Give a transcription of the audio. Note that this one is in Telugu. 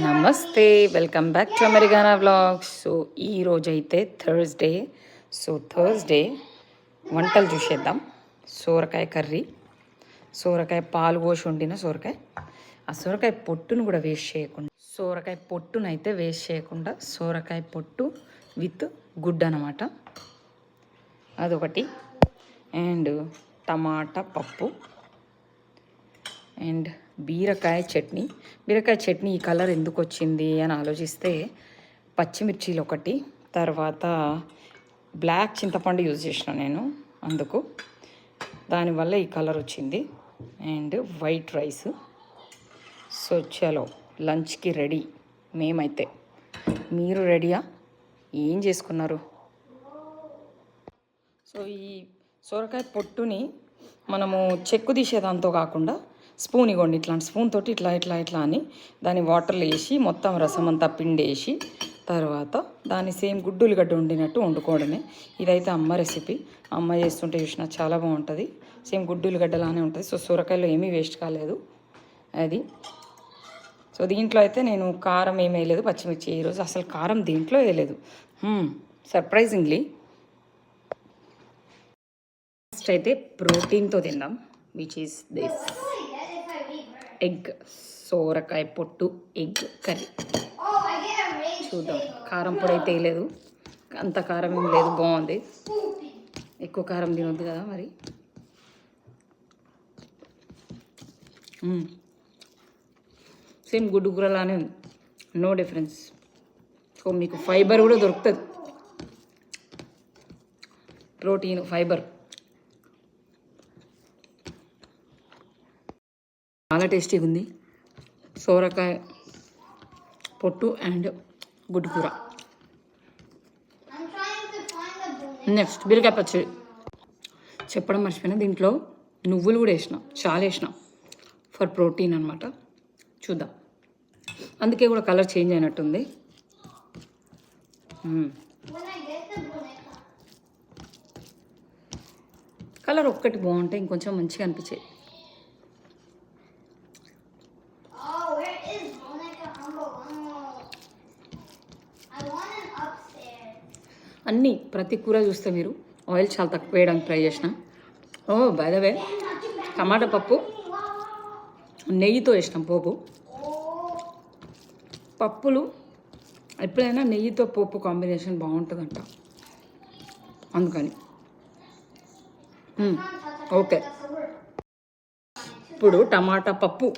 నమస్తే, welcome back to Americana vlogs. So ఈరోజు అయితే థర్స్డే. సో థర్స్డే వంటలు చూసేద్దాం. సోరకాయ కర్రీ, సోరకాయ పాలు పోసి వండిన సోరకాయ. ఆ సోరకాయ పొట్టును కూడా వేస్ట్ చేయకుండా, సోరకాయ పొట్టును అయితే వేస్ట్ చేయకుండా సోరకాయ పొట్టు విత్ గుడ్డు అనమాట, అదొకటి. అండ్ టమాటా పప్పు అండ్ బీరకాయ చట్నీ. బీరకాయ చట్నీ ఈ కలర్ ఎందుకు వచ్చింది అని ఆలోచిస్తే పచ్చిమిర్చీలు ఒకటి, తర్వాత బ్లాక్ చింతపండు యూజ్ చేసిన నేను, అందుకు దానివల్ల ఈ కలర్ వచ్చింది. And white rice. సో చలో లంచ్కి రెడీ మేమైతే. మీరు రెడీయా? ఏం చేసుకున్నారు? సో ఈ సొరకాయ పొట్టుని మనము చెక్కు తీసేదాంతో కాకుండా స్పూన్ ఇవ్వండి, ఇట్లాంటి స్పూన్ తోటి ఇట్లా ఇట్లా ఇట్లా అని దాన్ని వాటర్లో వేసి మొత్తం రసం అంతా పిండేసి తర్వాత దాన్ని సేమ్ గుడ్డులుగడ్డ వండినట్టు వండుకోవడమే. ఇదైతే అమ్మ రెసిపీ, అమ్మ చేస్తుంటే చూసిన చాలా బాగుంటుంది. సేమ్ గుడ్డులుగడ్డలానే ఉంటుంది. సో సొరకాయలో ఏమీ వేస్ట్ కాలేదు అది. సో దీంట్లో అయితే నేను కారం ఏమీ వేయలేదు, పచ్చిమిర్చి. ఈరోజు అసలు కారం దీంట్లో వేయలేదు, సర్ప్రైజింగ్లీ. ఫస్ట్ అయితే ప్రోటీన్తో తిందాం, విచ్ ఈస్ దిస్ ఎగ్, సోరకాయ పొట్టు ఎగ్ కర్రీ. చూద్దాం. కారం పొడి అయితే వేయలేదు, అంత కారం ఏం లేదు, బాగుంది. ఎక్కువ కారం తినొద్దు కదా మరి. సేమ్ గుడ్డు కూరలానే ఉంది, నో డిఫరెన్స్. సో మీకు ఫైబర్ కూడా దొరుకుతుంది, ప్రోటీన్ ఫైబర్. చాలా టేస్టీగా ఉంది సోరకాయ పొట్టు అండ్ గుడ్డు కూర. నెక్స్ట్ బీరకాయ పచ్చడి చెప్పడం మర్చిపోయినా, దీంట్లో నువ్వులు కూడా వేసిన, చాలా వేసిన, ఫర్ ప్రోటీన్ అనమాట. చూద్దాం, అందుకే కూడా కలర్ చేంజ్ అయినట్టుంది. కలర్ ఒక్కటి బాగుంటే ఇంకొంచెం మంచిగా అనిపించేది. అన్నీ ప్రతి కూర చూస్తే మీరు ఆయిల్ చాలా తక్కువ వేయడానికి ట్రై చేసిన. ఓ బై ద వే, టమాటా పప్పు నెయ్యితో వేసినాం పోపు. పప్పులు ఎప్పుడైనా నెయ్యితో పోపు కాంబినేషన్ బాగుంటుందంట, అందుకని. ఓకే, ఇప్పుడు టమాటా పప్పు